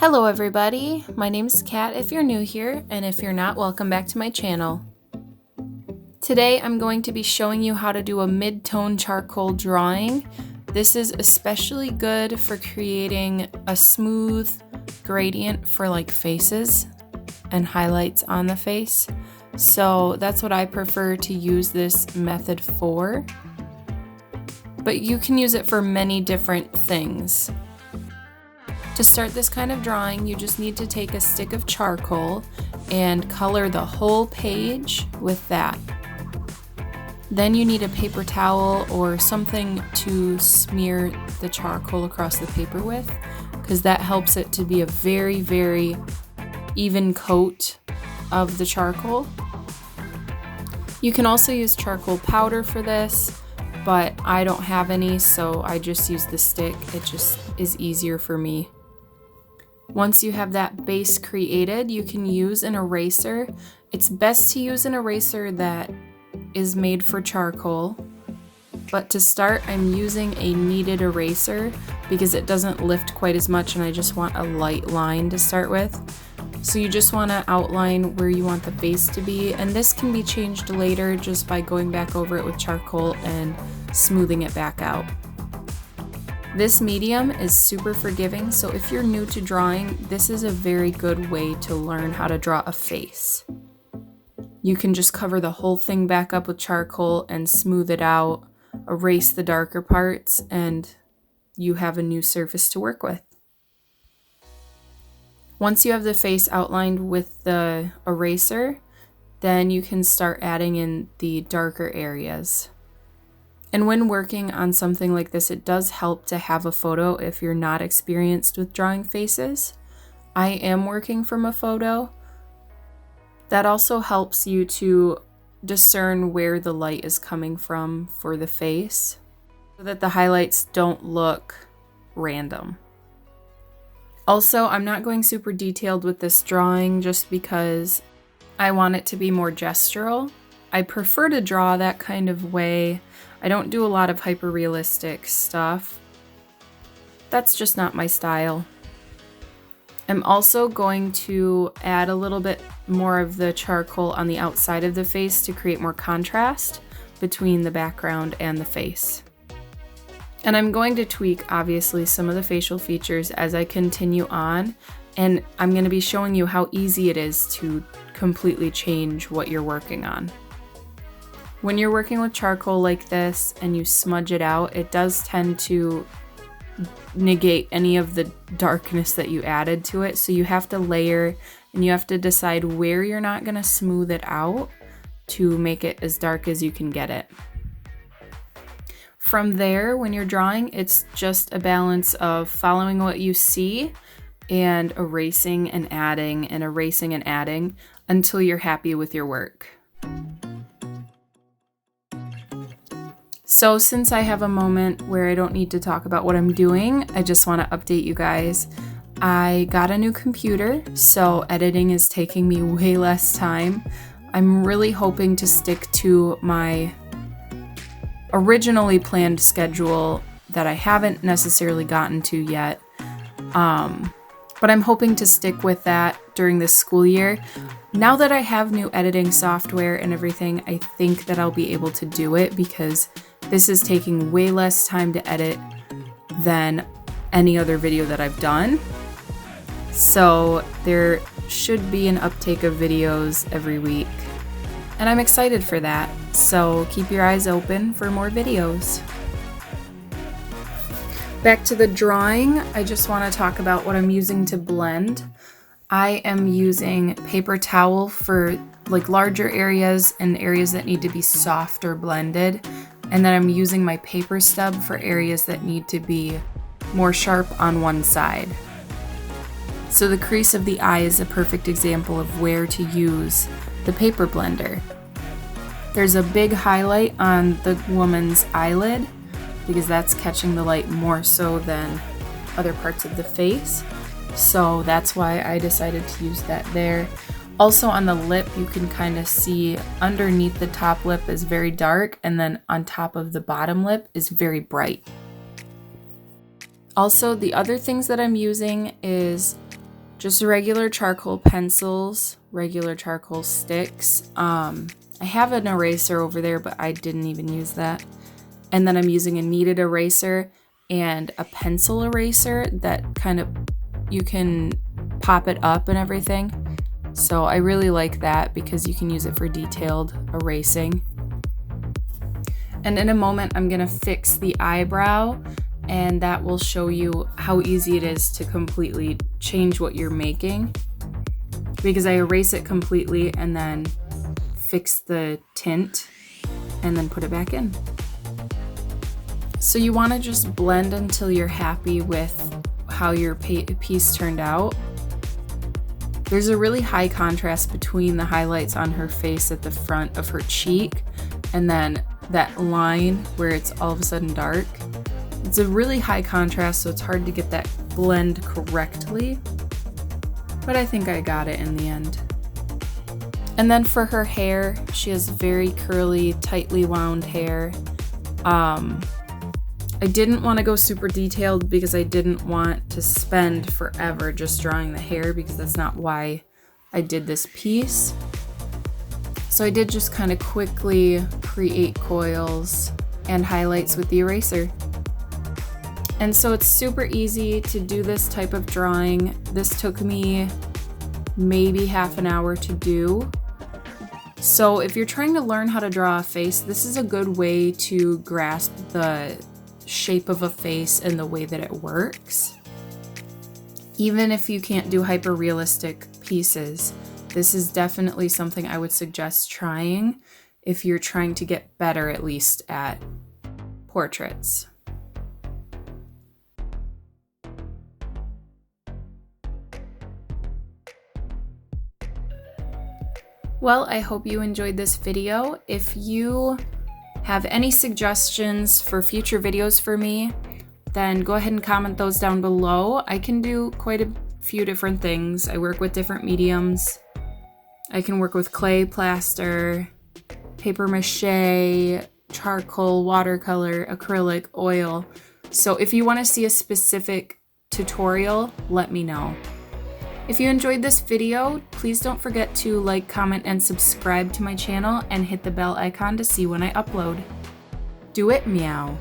Hello everybody, my name is Kat if you're new here, and if you're not, welcome back to my channel. Today I'm going to be showing you how to do a mid-tone charcoal drawing. This is especially good for creating a smooth gradient for like faces and highlights on the face. So that's what I prefer to use this method for. But you can use it for many different things. To start this kind of drawing, you just need to take a stick of charcoal and color the whole page with that. Then you need a paper towel or something to smear the charcoal across the paper with, because that helps it to be a very, very even coat of the charcoal. You can also use charcoal powder for this, but I don't have any, so I just use the stick. It just is easier for me. Once you have that base created, you can use an eraser. It's best to use an eraser that is made for charcoal, but to start I'm using a kneaded eraser because it doesn't lift quite as much and I just want a light line to start with. So you just want to outline where you want the base to be, and this can be changed later just by going back over it with charcoal and smoothing it back out. This medium is super forgiving, so if you're new to drawing, this is a very good way to learn how to draw a face. You can just cover the whole thing back up with charcoal and smooth it out, erase the darker parts, and you have a new surface to work with. Once you have the face outlined with the eraser, then you can start adding in the darker areas. And when working on something like this, it does help to have a photo if you're not experienced with drawing faces. I am working from a photo. That also helps you to discern where the light is coming from for the face, so that the highlights don't look random. Also, I'm not going super detailed with this drawing just because I want it to be more gestural. I prefer to draw that kind of way. I don't do a lot of hyper-realistic stuff. That's just not my style. I'm also going to add a little bit more of the charcoal on the outside of the face to create more contrast between the background and the face. And I'm going to tweak, obviously, some of the facial features as I continue on, and I'm going to be showing you how easy it is to completely change what you're working on. When you're working with charcoal like this and you smudge it out, it does tend to negate any of the darkness that you added to it. So you have to layer and you have to decide where you're not going to smooth it out to make it as dark as you can get it. From there, when you're drawing, it's just a balance of following what you see and erasing and adding until you're happy with your work. So since I have a moment where I don't need to talk about what I'm doing, I just want to update you guys. I got a new computer, so editing is taking me way less time. I'm really hoping to stick to my originally planned schedule that I haven't necessarily gotten to yet. But I'm hoping to stick with that during this school year. Now that I have new editing software and everything, I think that I'll be able to do it because this is taking way less time to edit than any other video that I've done. So there should be an uptake of videos every week. And I'm excited for that. So keep your eyes open for more videos. Back to the drawing, I just want to talk about what I'm using to blend. I am using paper towel for like larger areas and areas that need to be soft or blended. And then I'm using my paper stub for areas that need to be more sharp on one side. So the crease of the eye is a perfect example of where to use the paper blender. There's a big highlight on the woman's eyelid because that's catching the light more so than other parts of the face. So that's why I decided to use that there. Also on the lip, you can kind of see underneath the top lip is very dark, and then on top of the bottom lip is very bright. Also, the other things that I'm using is just regular charcoal pencils, regular charcoal sticks. I have an eraser over there, but I didn't even use that. And then I'm using a kneaded eraser and a pencil eraser that kind of, you can pop it up and everything. So I really like that because you can use it for detailed erasing. And in a moment, I'm gonna fix the eyebrow, and that will show you how easy it is to completely change what you're making, because I erase it completely and then fix the tint and then put it back in. So you want to just blend until you're happy with how your piece turned out. There's a really high contrast between the highlights on her face at the front of her cheek and then that line where it's all of a sudden dark. It's a really high contrast, so it's hard to get that blend correctly, but I think I got it in the end. And then for her hair, she has very curly, tightly wound hair. I didn't want to go super detailed because I didn't want to spend forever just drawing the hair, because that's not why I did this piece. So I did just kind of quickly create coils and highlights with the eraser. And so it's super easy to do this type of drawing. This took me maybe half an hour to do. So if you're trying to learn how to draw a face, this is a good way to grasp the shape of a face and the way that it works. Even if you can't do hyper realistic pieces, this is definitely something I would suggest trying if you're trying to get better, at least at portraits. Well, I hope you enjoyed this video. If you have any suggestions for future videos for me, then go ahead and comment those down below. I can do quite a few different things. I work with different mediums. I can work with clay, plaster, paper mache, charcoal, watercolor, acrylic, oil. So if you want to see a specific tutorial, let me know. If you enjoyed this video, please don't forget to like, comment, and subscribe to my channel and hit the bell icon to see when I upload. Do it, meow.